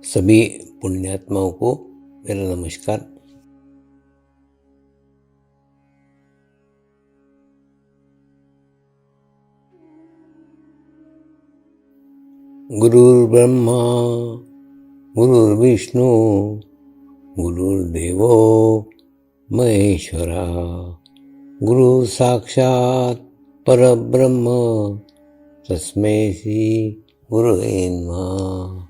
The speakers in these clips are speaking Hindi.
सभी पुण्यात्माओं को मेरा नमस्कार। गुरुर्ब्रह्मा गुरुर्विष्णु गुरुर्देवो महेश्वरा, गुरु साक्षात् परब्रह्म तस्मै श्री गुरुवे नमः।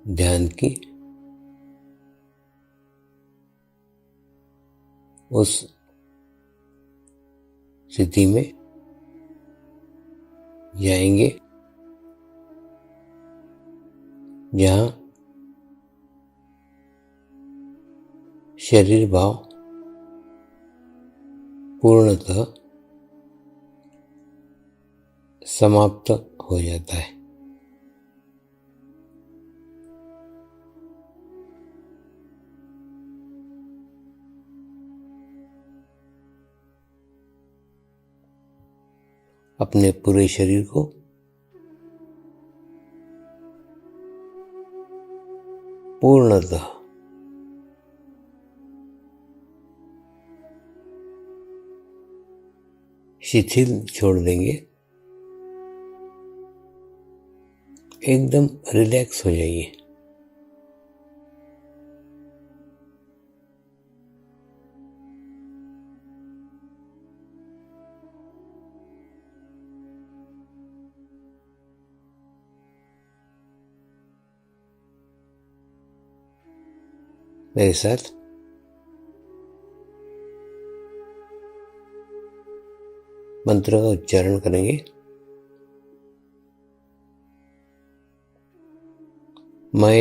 ध्यान की उस स्थिति में जाएंगे जहाँ शरीर भाव पूर्णतः समाप्त हो जाता है। अपने पूरे शरीर को पूर्णतः शिथिल छोड़ देंगे, एकदम रिलैक्स हो जाइए। मेरे साथ मंत्र का उच्चारण करेंगे। मैं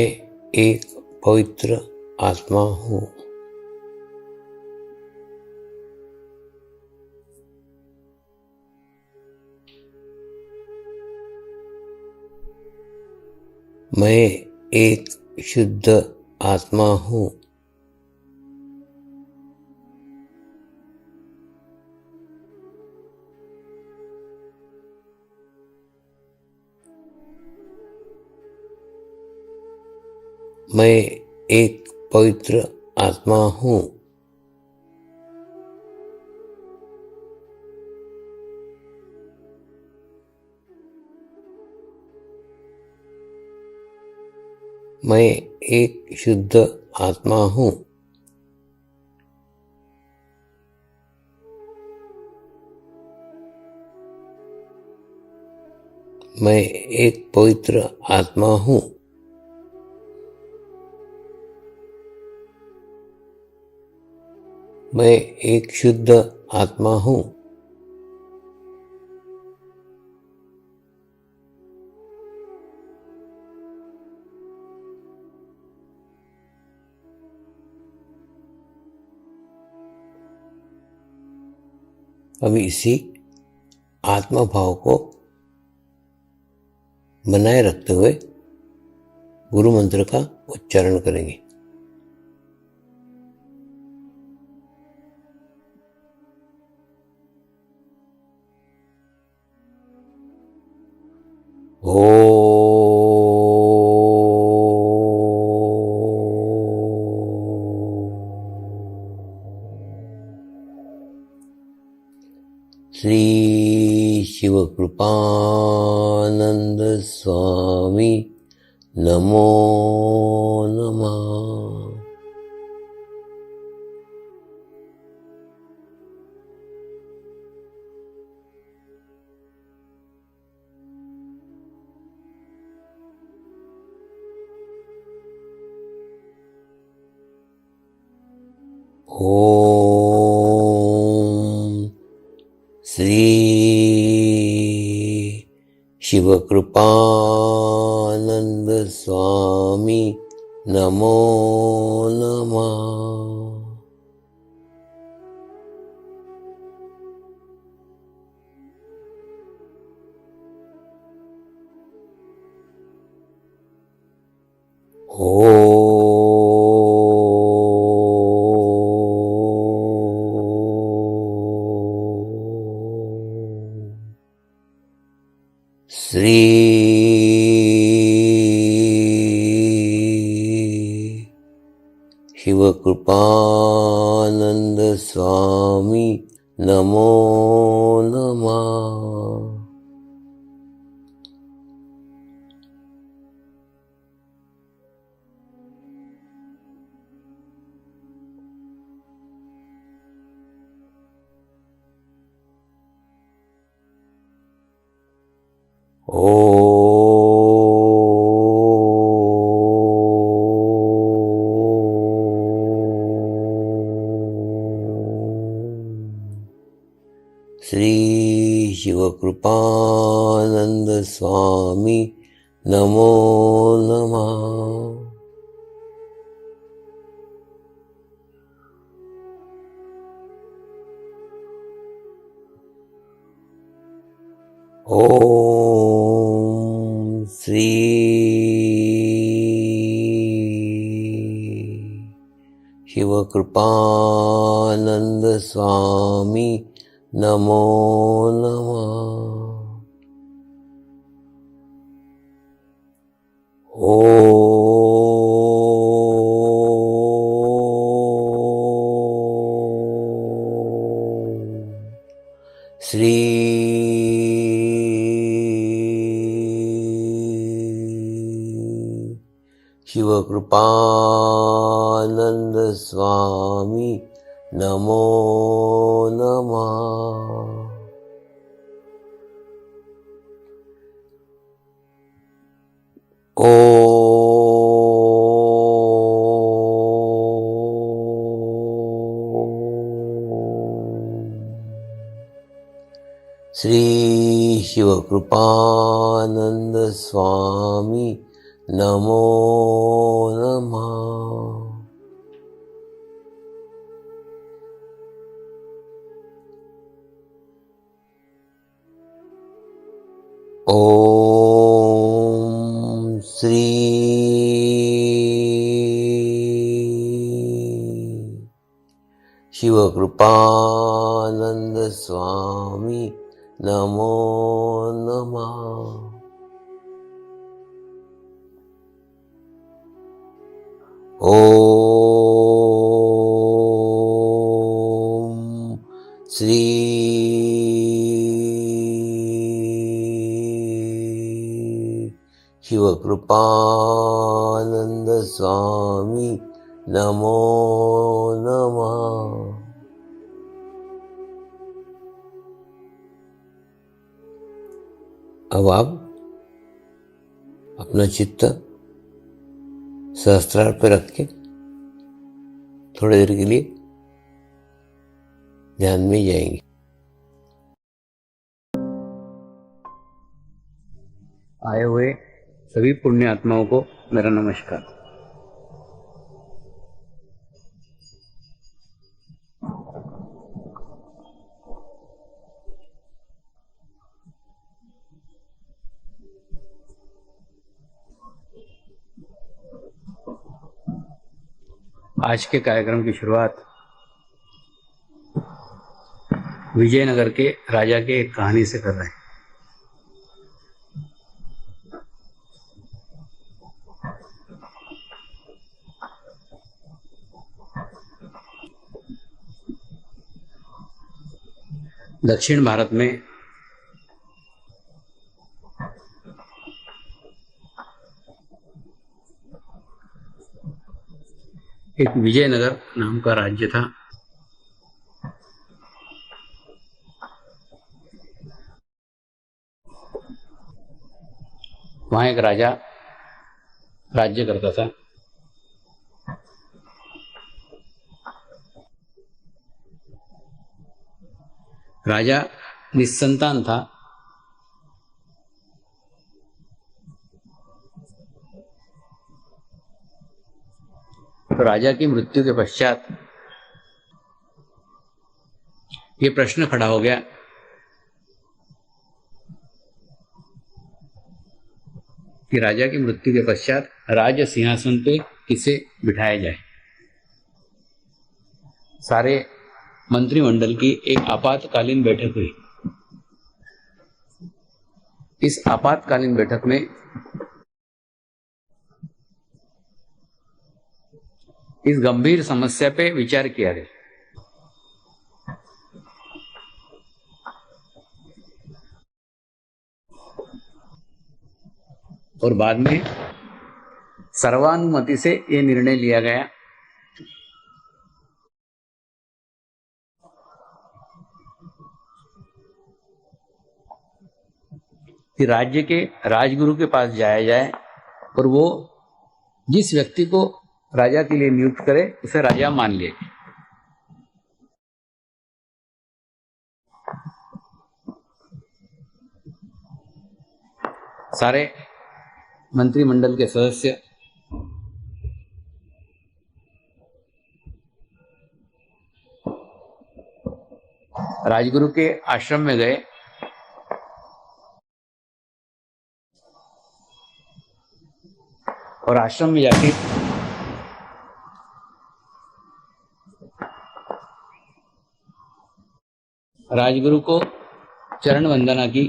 एक पवित्र आत्मा हूँ। मैं एक शुद्ध आत्मा हूँ। मैं एक पवित्र आत्मा हूँ। मैं एक शुद्ध आत्मा हूँ। मैं एक पवित्र आत्मा हूँ। मैं एक शुद्ध आत्मा हूँ। अभी इसी आत्मा भाव को बनाए रखते हुए गुरु मंत्र का उच्चारण करेंगे। श्री शिवकृपानंद स्वामी नमो नमः। ओम श्री शिवकृपानंद स्वामी नमो नमः। श्री शिवकृपानंद स्वामी नमो नमः। श्री शिवकृपानंद स्वामी नमो नमः। ओम श्री शिवकृपानंद स्वामी नमो नमः। श्री शिवकृपानंद स्वामी नमो नमः। श्री शिवकृपानंद स्वामी नमो नमः। ओम श्री शिवकृपानंद स्वामी नमो नमः। ओम श्री शिवकृपानंद स्वामी नमो नमः। अब आप अपना चित्त सहस्त्रार पर रख के थोड़ी देर के लिए ध्यान में जाएंगे। आए हुए सभी पुण्य आत्माओं को मेरा नमस्कार। आज के कार्यक्रम की शुरुआत विजयनगर के राजा के एक कहानी से कर रहे हैं। दक्षिण भारत में एक विजयनगर नाम का राज्य था। वहां एक राजा राज्य करता था। राजा निस्संतान था। तो राजा की मृत्यु के पश्चात ये प्रश्न खड़ा हो गया कि राजा की मृत्यु के पश्चात राज सिंहासन पे किसे बिठाया जाए। सारे मंत्रिमंडल की एक आपातकालीन बैठक हुई। इस आपातकालीन बैठक में इस गंभीर समस्या पे विचार किया गया। और बाद में सर्वानुमति से ये निर्णय लिया गया कि राज्य के राजगुरु के पास जाया जाए और वो जिस व्यक्ति को राजा के लिए नियुक्त करे उसे राजा मान ले। सारे मंत्रिमंडल के सदस्य राजगुरु के आश्रम में गए और आश्रम में जाके राजगुरु को चरण वंदना की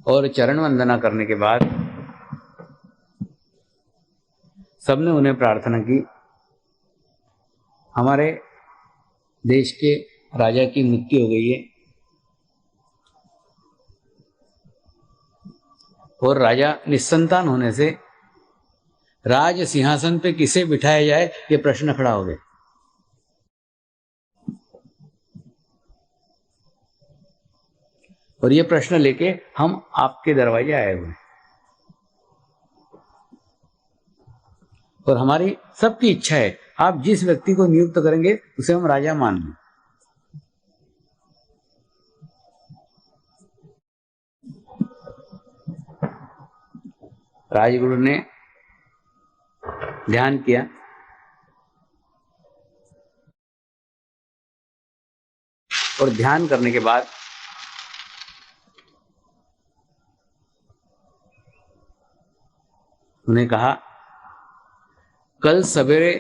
और चरण वंदना करने के बाद सबने उन्हें प्रार्थना की, हमारे देश के राजा की मृत्यु हो गई है और राजा निस्संतान होने से राज सिंहासन पे किसे बिठाया जाए ये प्रश्न खड़ा हो गया। और ये प्रश्न लेके हम आपके दरवाजे आए हुए हैं और हमारी सबकी इच्छा है आप जिस व्यक्ति को नियुक्त करेंगे उसे हम राजा मान लें। राजगुरु ने ध्यान किया और ध्यान करने के बाद उन्हें कहा, कल सवेरे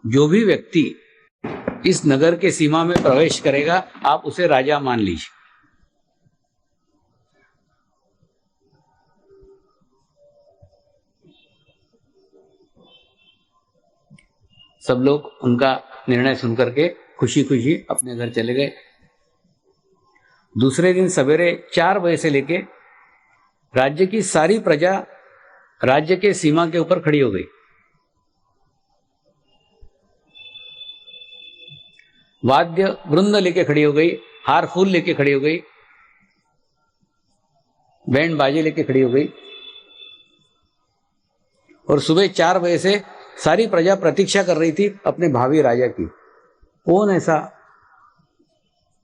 जो भी व्यक्ति इस नगर के सीमा में प्रवेश करेगा आप उसे राजा मान लीजिए। सब लोग उनका निर्णय सुनकर के खुशी खुशी अपने घर चले गए। दूसरे दिन सवेरे 4 बजे से लेके राज्य की सारी प्रजा राज्य के सीमा के ऊपर खड़ी हो गई। वाद्य वृंद लेके खड़ी हो गई, हार फूल लेके खड़ी हो गई, बैंड बाजे लेके खड़ी हो गई और सुबह 4 बजे से सारी प्रजा प्रतीक्षा कर रही थी अपने भावी राजा की। कौन ऐसा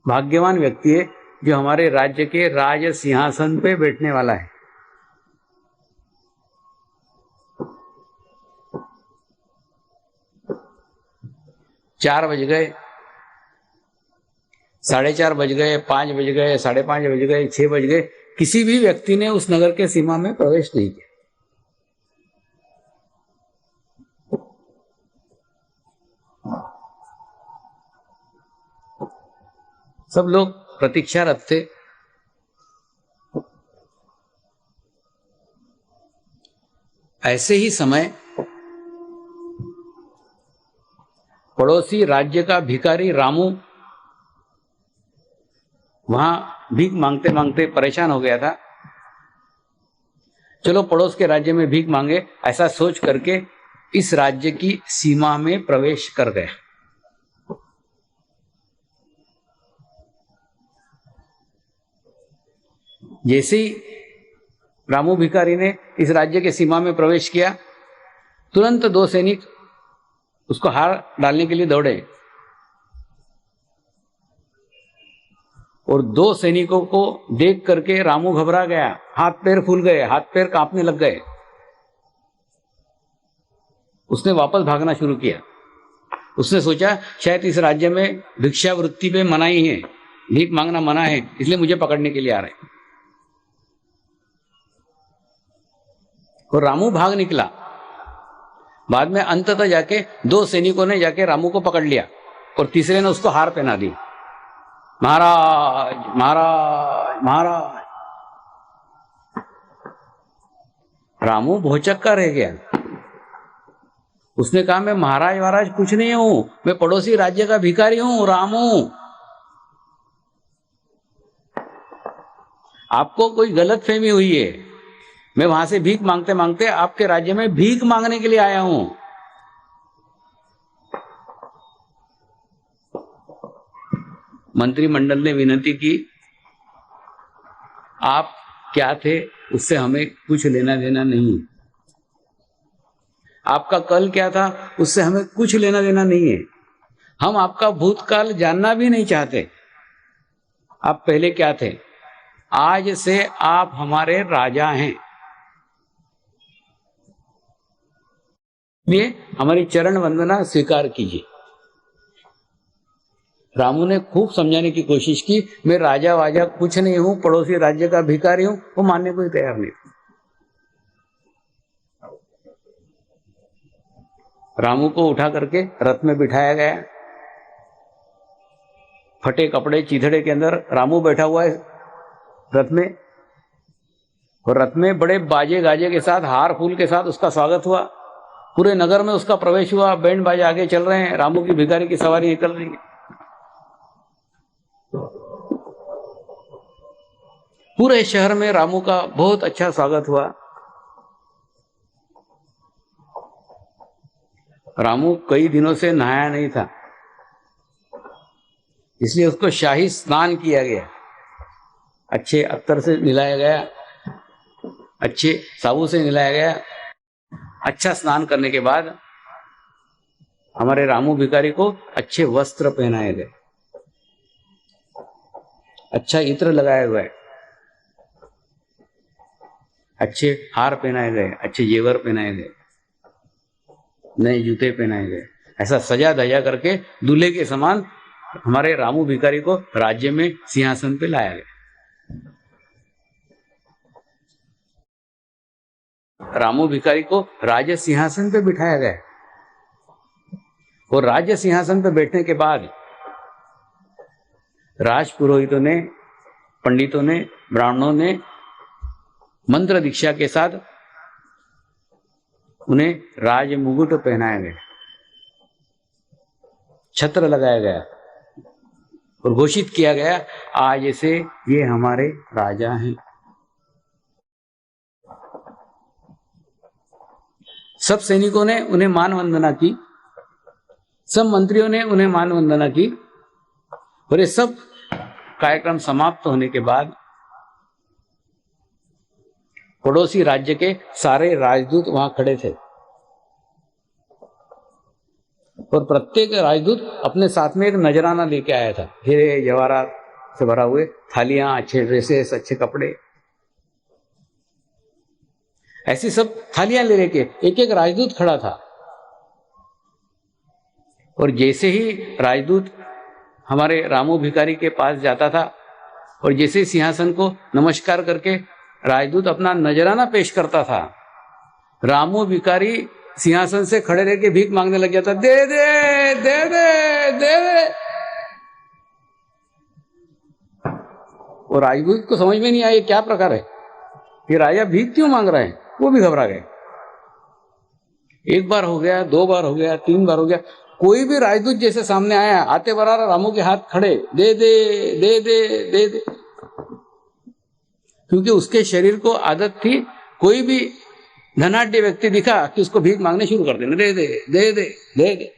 भाग्यवान व्यक्ति है जो हमारे राज्य के राज सिंहासन पे बैठने वाला है। चार बज गए, 4:30 बज गए, 5 बज गए, 5:30 बज गए, 6 बज गए, किसी भी व्यक्ति ने उस नगर के सीमा में प्रवेश नहीं किया। सब लोग प्रतीक्षारत थे। ऐसे ही समय पड़ोसी राज्य का भिखारी रामू वहां भीख मांगते मांगते परेशान हो गया था। चलो पड़ोस के राज्य में भीख मांगे, ऐसा सोच करके इस राज्य की सीमा में प्रवेश कर गया। जैसे ही रामू भिखारी ने इस राज्य के सीमा में प्रवेश किया, तुरंत 2 सैनिक उसको हार डालने के लिए दौड़े और 2 सैनिकों को देख करके रामू घबरा गया, हाथ पैर फूल गए, हाथ पैर कांपने लग गए। उसने वापस भागना शुरू किया। उसने सोचा शायद इस राज्य में भिक्षावृत्ति पे मनाही है, भीख मांगना मना है, इसलिए मुझे पकड़ने के लिए आ रहे हैं। और रामू भाग निकला। बाद में अंततः जाके 2 सैनिकों ने जाके रामू को पकड़ लिया और तीसरे ने उसको हार पहना दी। महाराज महाराज महाराज। रामू भौचक्का रह गया। उसने कहा मैं महाराज महाराज कुछ नहीं हूं, मैं पड़ोसी राज्य का भिखारी हूं रामू। आपको कोई गलतफहमी हुई है। मैं वहां से भीख मांगते मांगते आपके राज्य में भीख मांगने के लिए आया हूं। मंत्रिमंडल ने विनती की, आप क्या थे उससे हमें कुछ लेना देना नहीं है। आपका कल क्या था उससे हमें कुछ लेना देना नहीं है। हम आपका भूतकाल जानना भी नहीं चाहते। आप पहले क्या थे। आज से आप हमारे राजा हैं, इसलिए हमारी चरण वंदना स्वीकार कीजिए। रामू ने खूब समझाने की कोशिश की, मैं राजा वाजा कुछ नहीं हूं, पड़ोसी राज्य का भिखारी हूं। वो मानने को ही तैयार नहीं। रामू को उठा करके रथ में बिठाया गया। फटे कपड़े चीथड़े के अंदर रामू बैठा हुआ है रथ में, और रथ में बड़े बाजे गाजे के साथ, हार फूल के साथ उसका स्वागत हुआ। पूरे नगर में उसका प्रवेश हुआ। बैंड बाजे आगे चल रहे हैं, रामू की भिखारी की सवारी निकल रही है। पूरे शहर में रामू का बहुत अच्छा स्वागत हुआ। रामू कई दिनों से नहाया नहीं था, इसलिए उसको शाही स्नान किया गया। अच्छे अत्तर से नहलाया गया, अच्छे साबुन से नहलाया गया। अच्छा स्नान करने के बाद हमारे रामू भिखारी को अच्छे वस्त्र पहनाए गए, अच्छा इत्र लगाया गया, अच्छे हार पहनाए गए, अच्छे जेवर पहनाए गए, नए जूते पहनाए गए। ऐसा सजा धजा करके दूल्हे के समान हमारे रामू भिखारी को राज्य में सिंहासन पे लाया गया। रामू भिखारी को राज्य सिंहासन पे बिठाया गया, और राज्य सिंहासन पे बैठने के बाद राज पुरोहितों ने, पंडितों ने, ब्राह्मणों ने मंत्र दीक्षा के साथ उन्हें राज मुकुट पहनाया गया, छत्र लगाया गया और घोषित किया गया, आज से ये हमारे राजा हैं। सब सैनिकों ने उन्हें मान वंदना की, सब मंत्रियों ने उन्हें मान वंदना की, और ये सब कार्यक्रम समाप्त होने के बाद पड़ोसी राज्य के सारे राजदूत वहां खड़े थे, और प्रत्येक राजदूत अपने साथ में एक नजराना लेके आया था, हीरे जवाहरात से भरा हुए, थालियां, अच्छे ड्रेसेस, अच्छे कपड़े, ऐसी सब थालियां ले लेके एक एक राजदूत खड़ा था। और जैसे ही राजदूत हमारे रामू भिखारी के पास जाता था, और जैसे ही सिंहासन को नमस्कार करके राजदूत अपना नजराना पेश करता था, रामू भिखारी सिंहासन से खड़े रह के भीख मांगने लग जाता, दे दे दे दे दे दे। और राजदूत को समझ में नहीं आया क्या प्रकार है, ये राजा भीख क्यों मांग रहा है। वो भी घबरा गए। एक बार हो गया, दो बार हो गया, तीन बार हो गया, कोई भी राजदूत जैसे सामने आया, आते बराबर रामू के हाथ खड़े, दे दे दे दे दे दे। क्योंकि उसके शरीर को आदत थी, कोई भी धनाढ्य व्यक्ति दिखा कि उसको भीख मांगने शुरू कर देना, दे दे दे दे दे दे।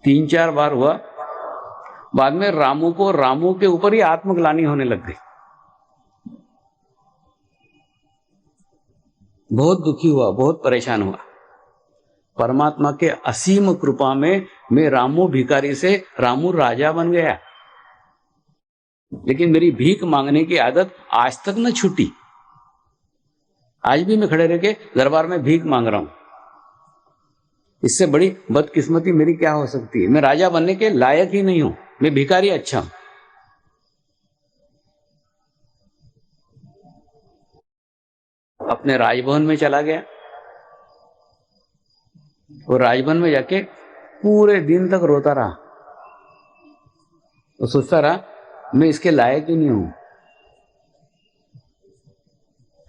3-4 बार हुआ। बाद में रामू को रामू के ऊपर ही आत्मग्लानि होने लग गई। बहुत दुखी हुआ, बहुत परेशान हुआ। परमात्मा के असीम कृपा में मैं रामू भिखारी से रामू राजा बन गया, लेकिन मेरी भीख मांगने की आदत आज तक न छूटी। आज भी मैं खड़े रह के दरबार में भीख मांग रहा हूं। इससे बड़ी बदकिस्मती मेरी क्या हो सकती है। मैं राजा बनने के लायक ही नहीं हूं, मैं भिखारी अच्छा हूं। अपने राजभवन में चला गया। वो राजभवन में जाके पूरे दिन तक रोता रहा। वो सोचता रहा मैं इसके लायक ही नहीं हूं।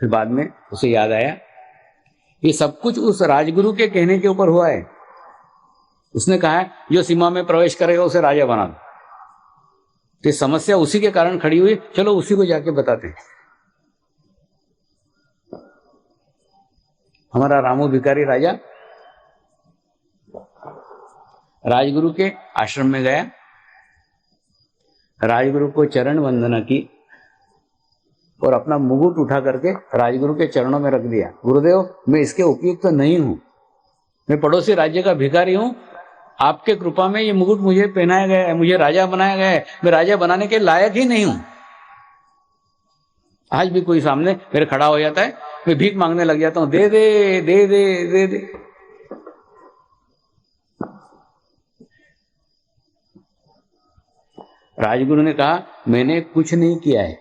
फिर बाद में उसे याद आया ये सब कुछ उस राजगुरु के कहने के ऊपर हुआ है। उसने कहा है जो सीमा में प्रवेश करेगा उसे राजा बना दो। तो समस्या उसी के कारण खड़ी हुई, चलो उसी को जाके बताते हैं। हमारा रामू भिखारी राजा राजगुरु के आश्रम में गया, राजगुरु को चरण वंदना की और अपना मुकुट उठा करके राजगुरु के चरणों में रख दिया। गुरुदेव मैं इसके उपयुक्त तो नहीं हूं, मैं पड़ोसी राज्य का भिखारी हूं, आपके कृपा में ये मुकुट मुझे पहनाया गया है, मुझे राजा बनाया गया है, मैं राजा बनाने के लायक ही नहीं हूं। आज भी कोई सामने मेरे खड़ा हो जाता है, मैं भीख मांगने लग जाता हूं, दे दे दे दे दे दे। राजगुरु ने कहा मैंने कुछ नहीं किया है,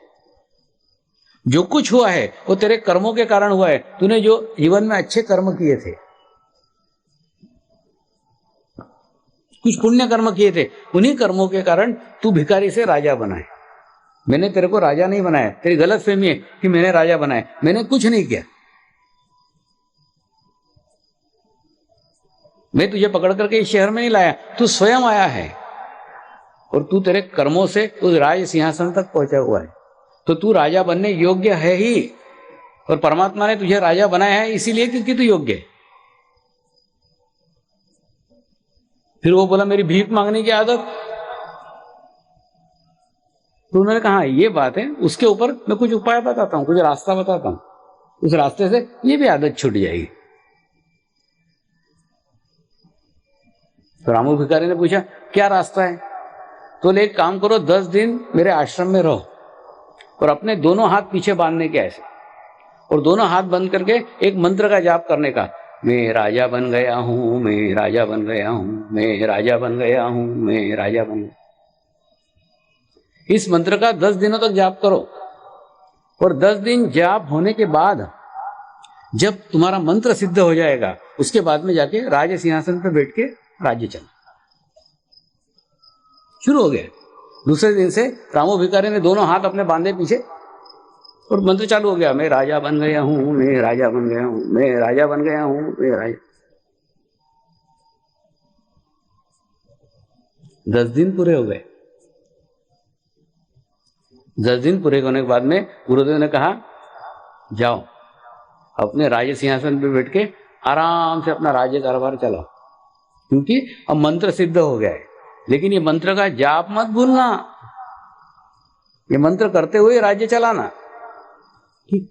जो कुछ हुआ है वो तेरे कर्मों के कारण हुआ है। तूने जो जीवन में अच्छे कर्म किए थे, कुछ पुण्य कर्म किए थे, उन्हीं कर्मों के कारण तू भिखारी से राजा बना है। मैंने तेरे को राजा नहीं बनाया, तेरी गलतफहमी है कि मैंने राजा बनाया, मैंने कुछ नहीं किया। मैं तुझे पकड़ करके इस शहर में नहीं लाया, तू स्वयं आया है और तू तेरे कर्मों से उस राज सिंहासन तक पहुंचा हुआ है, तो तू राजा बनने योग्य है ही। और परमात्मा ने तुझे राजा बनाया है इसीलिए क्योंकि तू योग्य है। फिर वो बोला मेरी भीख मांगने की आदत, तो उन्होंने कहा ये बात है, उसके ऊपर मैं कुछ उपाय बताता हूं, कुछ रास्ता बताता हूं, उस रास्ते से ये भी आदत छूट जाएगी। तो रामू भिखारी ने पूछा क्या रास्ता है? तो ले एक काम करो, 10 दिन मेरे आश्रम में रहो और अपने दोनों हाथ पीछे बांधने के ऐसे, और दोनों हाथ बंद करके एक मंत्र का जाप करने का, मैं राजा बन गया हूं, मैं राजा बन गया हूं, मैं राजा बन गया हूं, मैं राजा बन गया। इस मंत्र का 10 दिनों तक जाप करो और 10 दिन जाप होने के बाद जब तुम्हारा मंत्र सिद्ध हो जाएगा उसके बाद में जाके राज सिंहासन पर बैठ के राज्य चला। शुरू हो गया। दूसरे दिन से रामू भिखारी ने दोनों हाथ अपने बांधे पीछे और मंत्र चालू हो गया, मैं राजा बन गया हूं, मैं राजा बन गया हूं, मैं राजा बन गया हूं, मैं राजा। 10 दिन पूरे हो गए। 10 दिन पूरे होने के बाद में गुरुदेव ने कहा जाओ अपने राज्य सिंहासन पे बैठ के आराम से अपना राज्य कारोबार चलाओ, क्योंकि अब मंत्र सिद्ध हो गया है। लेकिन ये मंत्र का जाप मत भूलना, ये मंत्र करते हुए राज्य चलाना। ठीक।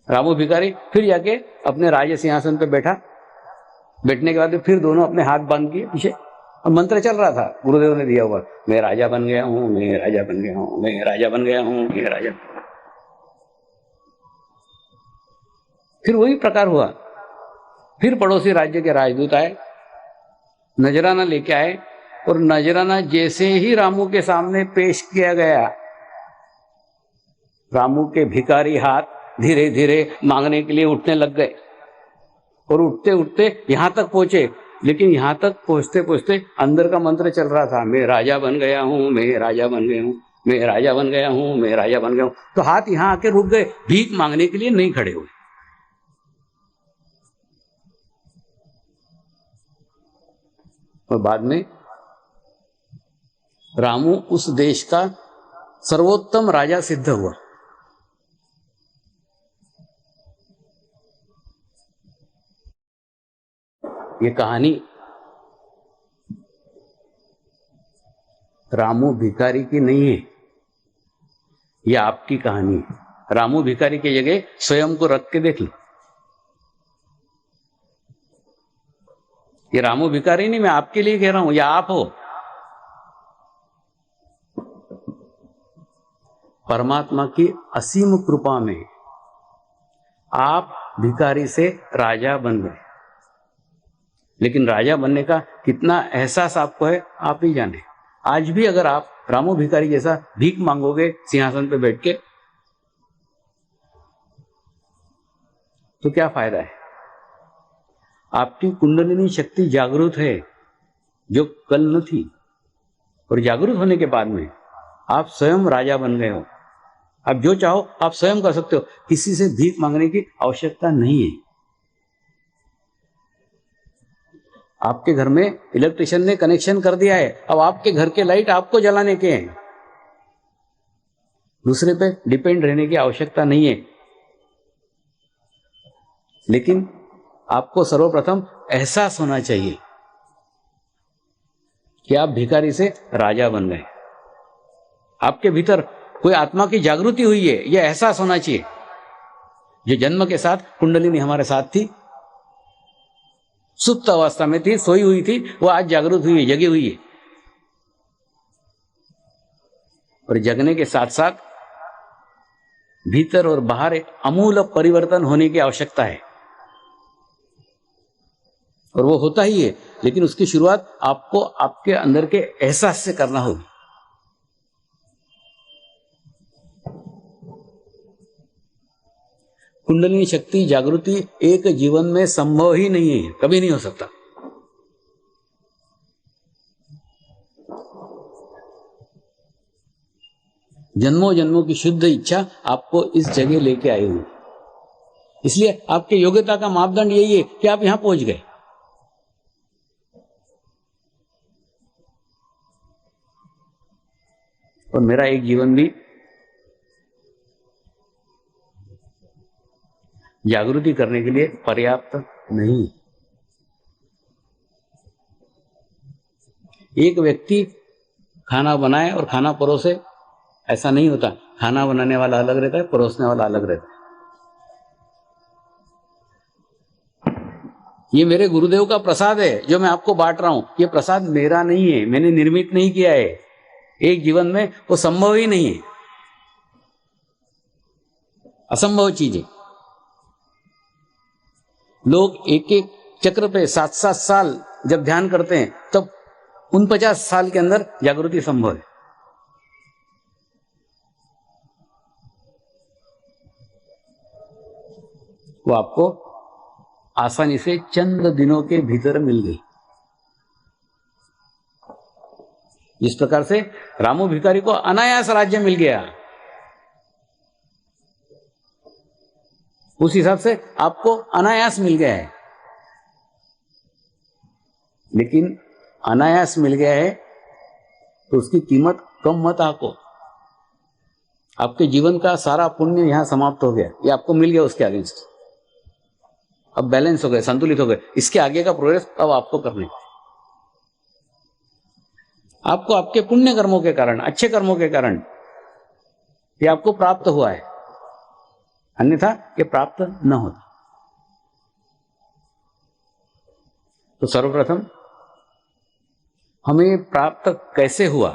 रामू भिखारी फिर जाके अपने राज्य सिंहासन पे बैठा। बैठने के बाद फिर दोनों अपने हाथ बांध के पीछे, और मंत्र चल रहा था गुरुदेव ने दिया हुआ, मैं राजा बन गया हूं, मैं राजा बन गया हूं, मैं राजा बन गया हूं, मैं राजा। फिर वही प्रकार हुआ। फिर पड़ोसी राज्य के राजदूत आए, नजराना लेके आए, और नजराना जैसे ही रामू के सामने पेश किया गया, रामू के भिखारी हाथ धीरे धीरे मांगने के लिए उठने लग गए और उठते उठते यहां तक पहुंचे। लेकिन यहां तक पहुंचते पहुंचते अंदर का मंत्र चल रहा था, मैं राजा बन गया हूं, मैं राजा बन गया हूं, मैं राजा बन गया हूं, मैं राजा बन गया हूं। तो हाथ यहां आके रुक गए, भीख मांगने के लिए नहीं खड़े हुए। और बाद में रामू उस देश का सर्वोत्तम राजा सिद्ध हुआ। ये कहानी रामू भिखारी की नहीं है, ये आपकी कहानी है। रामू भिखारी की जगह स्वयं को रख के देख लो। ये रामू भिखारी नहीं, मैं आपके लिए कह रहा हूं, या आप हो। परमात्मा की असीम कृपा में आप भिखारी से राजा बन गए। लेकिन राजा बनने का कितना एहसास आपको है आप ही जाने। आज भी अगर आप रामू भिखारी जैसा भीख मांगोगे सिंहासन पे बैठ के, तो क्या फायदा है? आपकी कुंडलिनी शक्ति जागृत है जो कल न थी, और जागृत होने के बाद में आप स्वयं राजा बन गए हो। अब जो चाहो आप स्वयं कर सकते हो, किसी से भीख मांगने की आवश्यकता नहीं है। आपके घर में इलेक्ट्रिशियन ने कनेक्शन कर दिया है, अब आपके घर के लाइट आपको जलाने के हैं, दूसरे पे डिपेंड रहने की आवश्यकता नहीं है। लेकिन आपको सर्वप्रथम एहसास होना चाहिए कि आप भिखारी से राजा बन गए। आपके भीतर कोई आत्मा की जागृति हुई है, यह एहसास होना चाहिए। जो जन्म के साथ कुंडलिनी हमारे साथ थी, सुप्त अवस्था में थी, सोई हुई थी, वो आज जागृत हुई है, जगी हुई है। और जगने के साथ साथ भीतर और बाहर एक आमूल परिवर्तन होने की आवश्यकता है, और वो होता ही है। लेकिन उसकी शुरुआत आपको आपके अंदर के एहसास से करना होगी। कुंडलिनी शक्ति जागृति एक जीवन में संभव ही नहीं है, कभी नहीं हो सकता। जन्मों जन्मों की शुद्ध इच्छा आपको इस जगह लेके आई हुई, इसलिए आपके योग्यता का मापदंड यही है कि आप यहां पहुंच गए। और मेरा एक जीवन भी जागृति करने के लिए पर्याप्त नहीं। एक व्यक्ति खाना बनाए और खाना परोसे, ऐसा नहीं होता। खाना बनाने वाला अलग रहता है, परोसने वाला अलग रहता है। ये मेरे गुरुदेव का प्रसाद है जो मैं आपको बांट रहा हूं। ये प्रसाद मेरा नहीं है, मैंने निर्मित नहीं किया है। एक जीवन में वो संभव ही नहीं है, असंभव चीज है। लोग एक एक चक्र पे 7-7 साल जब ध्यान करते हैं, तब 49 साल के अंदर जागृति संभव है। वो आपको आसानी से चंद दिनों के भीतर मिल गई। इस प्रकार से रामू भिखारी को अनायास राज्य मिल गया। उस हिसाब से आपको अनायास मिल गया है। लेकिन अनायास मिल गया है तो उसकी कीमत कम मत आको। आपके जीवन का सारा पुण्य यहां समाप्त हो गया, ये आपको मिल गया उसके अगेंस्ट। अब बैलेंस हो गए, संतुलित हो गए। इसके आगे का प्रोग्रेस अब आपको करने, आपको आपके पुण्य कर्मों के कारण, अच्छे कर्मों के कारण ये आपको प्राप्त हुआ है, अन्यथा ये प्राप्त न होता। तो सर्वप्रथम हमें प्राप्त कैसे हुआ,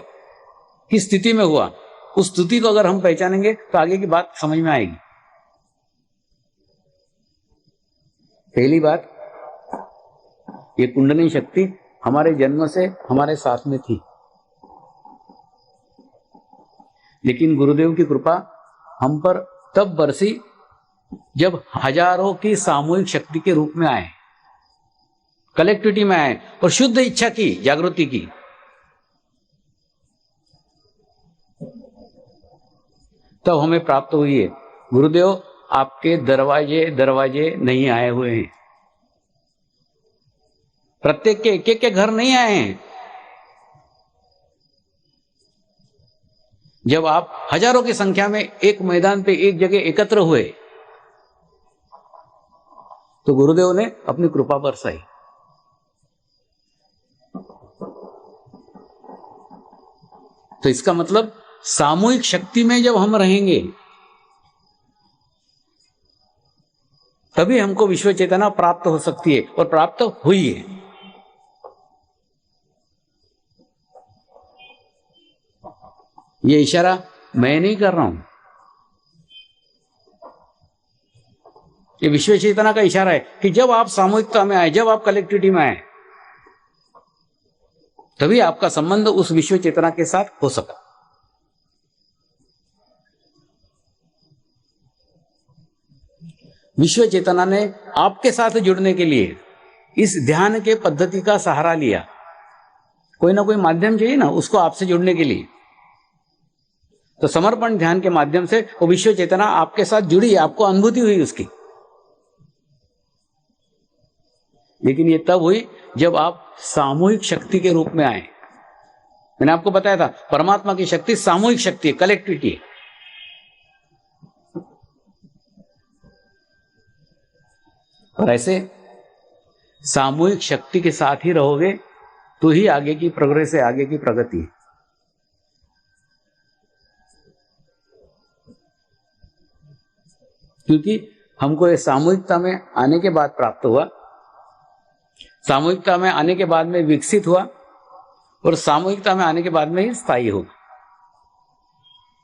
किस स्थिति में हुआ, उस स्थिति को अगर हम पहचानेंगे तो आगे की बात समझ में आएगी। पहली बात, ये कुंडलिनी शक्ति हमारे जन्म से हमारे साथ में थी, लेकिन गुरुदेव की कृपा हम पर तब बरसी जब हजारों की सामूहिक शक्ति के रूप में आए, कलेक्टिविटी में आए और शुद्ध इच्छा की जागृति की। तब हमें प्राप्त हुई है। गुरुदेव आपके दरवाजे दरवाजे नहीं आए हुए हैं, प्रत्येक के एक एक के घर नहीं आए हैं। जब आप हजारों की संख्या में एक मैदान पे एक जगह एकत्र हुए तो गुरुदेव ने अपनी कृपा बरसाई। तो इसका मतलब सामूहिक शक्ति में जब हम रहेंगे तभी हमको विश्व चेतना प्राप्त हो सकती है, और प्राप्त हुई है। ये इशारा मैं नहीं कर रहा हूं, ये विश्व चेतना का इशारा है कि जब आप सामूहिकता में आए, जब आप कलेक्टिविटी में आए, तभी आपका संबंध उस विश्व चेतना के साथ हो सका। विश्व चेतना ने आपके साथ जुड़ने के लिए इस ध्यान के पद्धति का सहारा लिया, कोई ना कोई माध्यम चाहिए ना उसको आपसे जुड़ने के लिए, तो समर्पण ध्यान के माध्यम से वो विश्व चेतना आपके साथ जुड़ी, आपको अनुभूति हुई उसकी। लेकिन ये तब हुई जब आप सामूहिक शक्ति के रूप में आए। मैंने आपको बताया था परमात्मा की शक्ति सामूहिक शक्ति है, कलेक्टिविटी है। और ऐसे सामूहिक शक्ति के साथ ही रहोगे तो ही आगे की प्रोग्रेस है, आगे की प्रगति है। क्योंकि हमको ये सामूहिकता में आने के बाद प्राप्त हुआ, सामूहिकता में आने के बाद में विकसित हुआ, और सामूहिकता में आने के बाद में ही स्थायी होगा।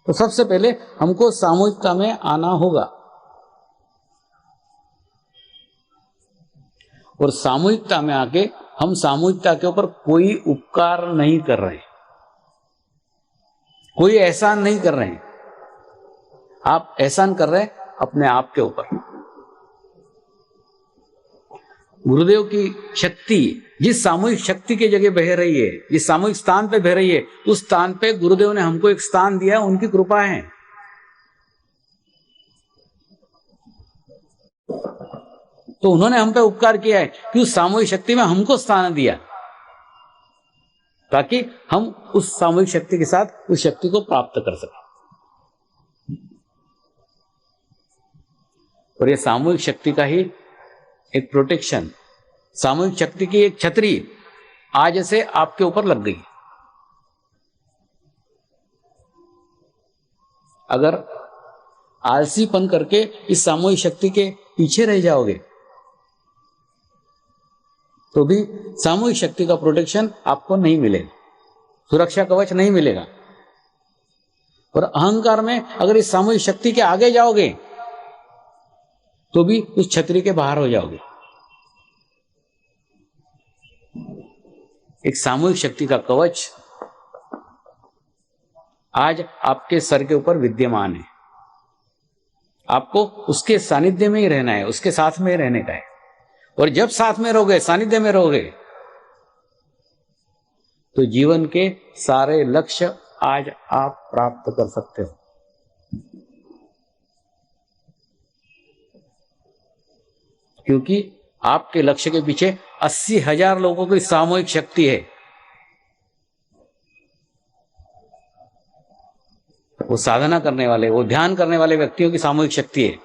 तो सबसे पहले हमको सामूहिकता में आना होगा, और सामूहिकता में आके हम सामूहिकता के ऊपर कोई उपकार नहीं कर रहे, कोई एहसान नहीं कर रहे हैं। आप एहसान कर रहे हैं अपने आप के ऊपर। गुरुदेव की शक्ति जिस सामूहिक शक्ति की जगह बह रही है, जिस सामूहिक स्थान पे बह रही है, उस स्थान पे गुरुदेव ने हमको एक स्थान दिया, उनकी कृपा है। तो उन्होंने हम पे उपकार किया है कि उस सामूहिक शक्ति में हमको स्थान दिया, ताकि हम उस सामूहिक शक्ति के साथ उस शक्ति को प्राप्त कर सकें। और ये सामूहिक शक्ति का ही एक प्रोटेक्शन, सामूहिक शक्ति की एक छतरी आज से आपके ऊपर लग गई। अगर आलसीपन करके इस सामूहिक शक्ति के पीछे रह जाओगे तो भी सामूहिक शक्ति का प्रोटेक्शन आपको नहीं मिलेगा, सुरक्षा कवच नहीं मिलेगा। और अहंकार में अगर इस सामूहिक शक्ति के आगे जाओगे तो भी उस छतरी के बाहर हो जाओगे। एक सामूहिक शक्ति का कवच आज आपके सर के ऊपर विद्यमान है। आपको उसके सानिध्य में ही रहना है, उसके साथ में ही रहने का है। और जब साथ में रहोगे, सानिध्य में रहोगे, तो जीवन के सारे लक्ष्य आज आप प्राप्त कर सकते हो। क्योंकि आपके लक्ष्य के पीछे 80,000 लोगों की सामूहिक शक्ति है। वो साधना करने वाले, वो ध्यान करने वाले व्यक्तियों की सामूहिक शक्ति है।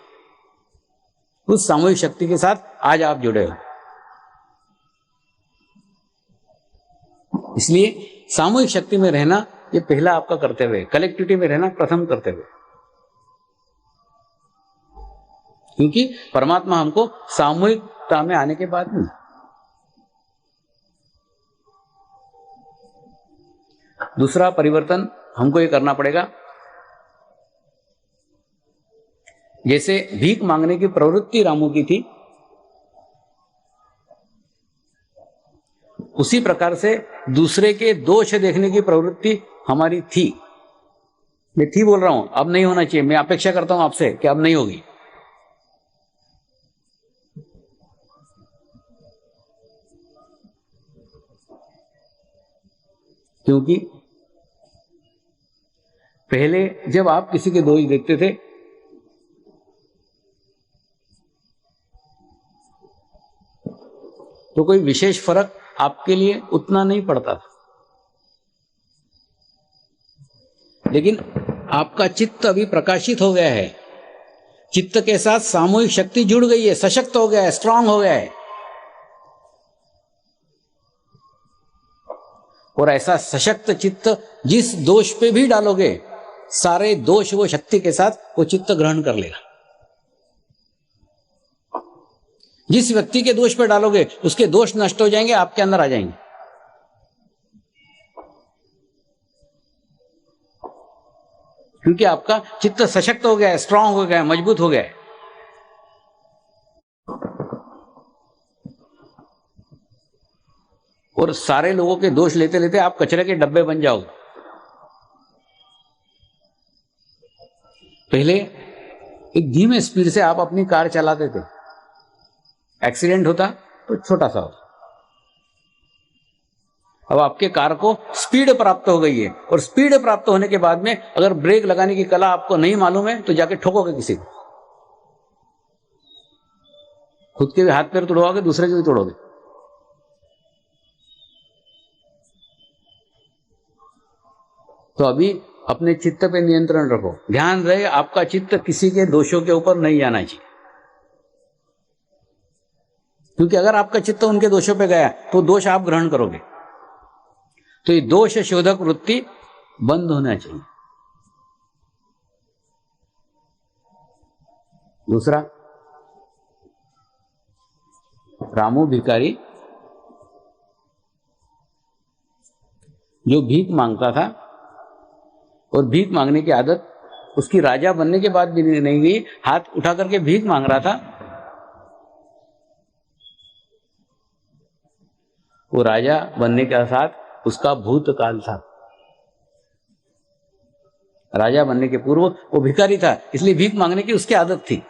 उस सामूहिक शक्ति के साथ आज आप जुड़े हो। इसलिए सामूहिक शक्ति में रहना ये पहला आपका कर्तव्य है, कलेक्टिविटी में रहना प्रथम कर्तव्य है। क्योंकि परमात्मा हमको सामूहिकता में आने के बाद में दूसरा परिवर्तन हमको ये करना पड़ेगा। जैसे भीख मांगने की प्रवृत्ति रामू की थी, उसी प्रकार से दूसरे के दोष देखने की प्रवृत्ति हमारी थी। मैं थी बोल रहा हूं, अब नहीं होना चाहिए। मैं अपेक्षा करता हूं आपसे कि अब नहीं होगी। क्योंकि पहले जब आप किसी के दोष देखते थे तो कोई विशेष फर्क आपके लिए उतना नहीं पड़ता था। लेकिन आपका चित्त अभी प्रकाशित हो गया है, चित्त के साथ सामूहिक शक्ति जुड़ गई है, सशक्त हो गया है, स्ट्रांग हो गया है। और ऐसा सशक्त चित्त जिस दोष पे भी डालोगे, सारे दोष वो शक्ति के साथ वो चित्त ग्रहण कर लेगा। जिस व्यक्ति के दोष पे डालोगे उसके दोष नष्ट हो जाएंगे, आपके अंदर आ जाएंगे। क्योंकि आपका चित्त सशक्त हो गया है, स्ट्रांग हो गया है, मजबूत हो गया है। और सारे लोगों के दोष लेते लेते आप कचरे के डब्बे बन जाओगे। पहले एक धीमे स्पीड से आप अपनी कार चलाते थे, एक्सीडेंट होता तो छोटा सा हो। अब आपके कार को स्पीड प्राप्त हो गई है, और स्पीड प्राप्त होने के बाद में अगर ब्रेक लगाने की कला आपको नहीं मालूम है तो जाके ठोकोगे किसी को, खुद के भी हाथ पैर तोड़ोगे, दूसरे के भी तोड़ोगे। तो अभी अपने चित्त पे नियंत्रण रखो, ध्यान रहे आपका चित्त किसी के दोषों के ऊपर नहीं जाना चाहिए, क्योंकि अगर आपका चित्त उनके दोषों पे गया तो दोष आप ग्रहण करोगे। तो ये दोष शोधक वृत्ति बंद होना चाहिए। दूसरा, रामू भिखारी जो भीख मांगता था, और भीख मांगने की आदत उसकी राजा बनने के बाद भी नहीं गई, हाथ उठा करके भीख मांग रहा था। वो राजा बनने के साथ उसका भूतकाल था। राजा बनने के पूर्व वो भिखारी था, इसलिए भीख मांगने की उसकी आदत थी।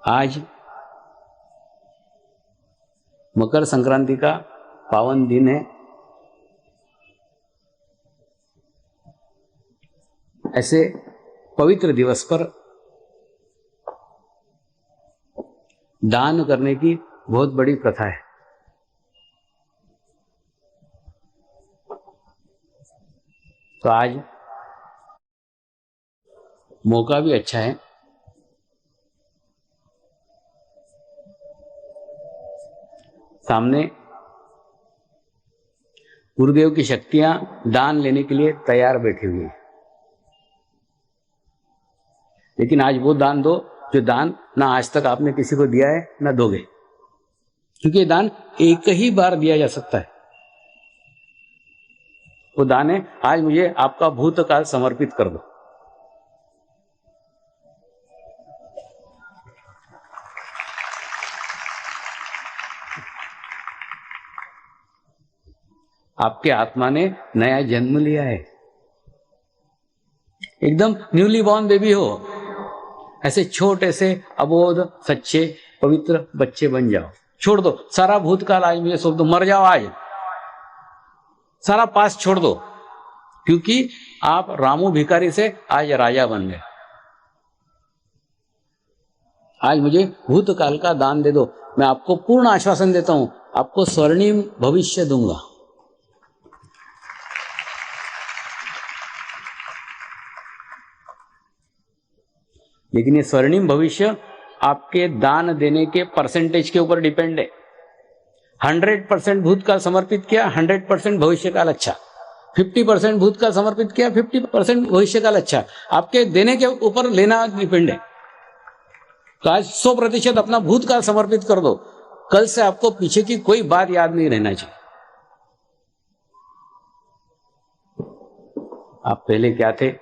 आज मकर संक्रांति का पावन दिन है। ऐसे पवित्र दिवस पर दान करने की बहुत बड़ी प्रथा है। तो आज मौका भी अच्छा है। सामने गुरुदेव की शक्तियां दान लेने के लिए तैयार बैठी हुई है, लेकिन आज वो दान दो जो दान ना आज तक आपने किसी को दिया है ना दोगे, क्योंकि ये दान एक ही बार दिया जा सकता है। वो दान है, आज मुझे आपका भूतकाल समर्पित कर दो। आपके आत्मा ने नया जन्म लिया है, एकदम न्यूली बॉर्न बेबी हो। ऐसे छोटे से अबोध सच्चे पवित्र बच्चे बन जाओ। छोड़ दो सारा भूतकाल, आज मुझे सौंप दो, मर जाओ आज, सारा पास छोड़ दो, क्योंकि आप रामू भिखारी से आज राजा बन गए। आज मुझे भूतकाल का दान दे दो, मैं आपको पूर्ण आश्वासन देता हूं, आपको स्वर्णिम भविष्य दूंगा। लेकिन ये स्वर्णिम भविष्य आपके दान देने के परसेंटेज के ऊपर डिपेंड है। 100% भूतकाल समर्पित किया, 100% भविष्यकाल अच्छा। 50% भूतकाल समर्पित किया, 50% भविष्यकाल अच्छा। आपके देने के ऊपर लेना डिपेंड है। तो आज 100% अपना भूतकाल समर्पित कर दो, कल से आपको पीछे की कोई बात याद नहीं रहना चाहिए। आप पहले क्या थे,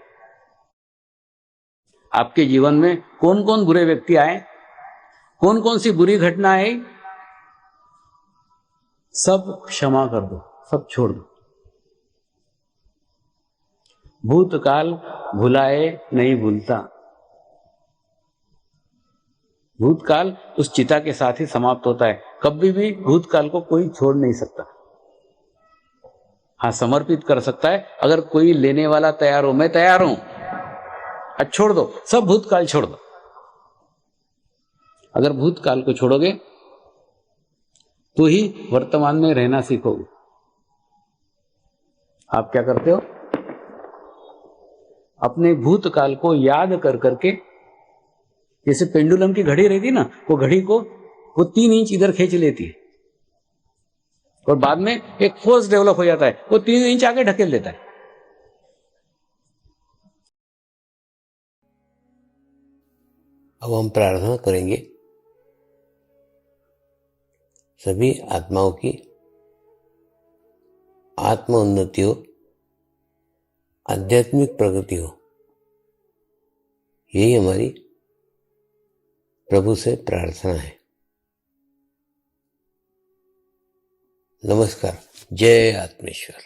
आपके जीवन में कौन कौन बुरे व्यक्ति आए, कौन कौन सी बुरी घटना आई, सब क्षमा कर दो, सब छोड़ दो। भूतकाल भुलाए नहीं भूलता। भूतकाल उस चिता के साथ ही समाप्त होता है। कभी भी भूतकाल को कोई छोड़ नहीं सकता। हाँ, समर्पित कर सकता है, अगर कोई लेने वाला तैयार हो। मैं तैयार हूं, आज छोड़ दो, सब भूतकाल छोड़ दो। अगर भूतकाल को छोड़ोगे तो ही वर्तमान में रहना सीखोगे। आप क्या करते हो, अपने भूतकाल को याद कर करके, जैसे पेंडुलम की घड़ी रहती ना, वो घड़ी को वो 3 इंच इधर खींच लेती है, और बाद में एक फोर्स डेवलप हो जाता है, वो 3 इंच आगे ढकेल देता है। अब हम प्रार्थना करेंगे सभी आत्माओं की आत्म उन्नति हो, आध्यात्मिक प्रगति हो। यही हमारी प्रभु से प्रार्थना है। नमस्कार। जय आत्मेश्वर।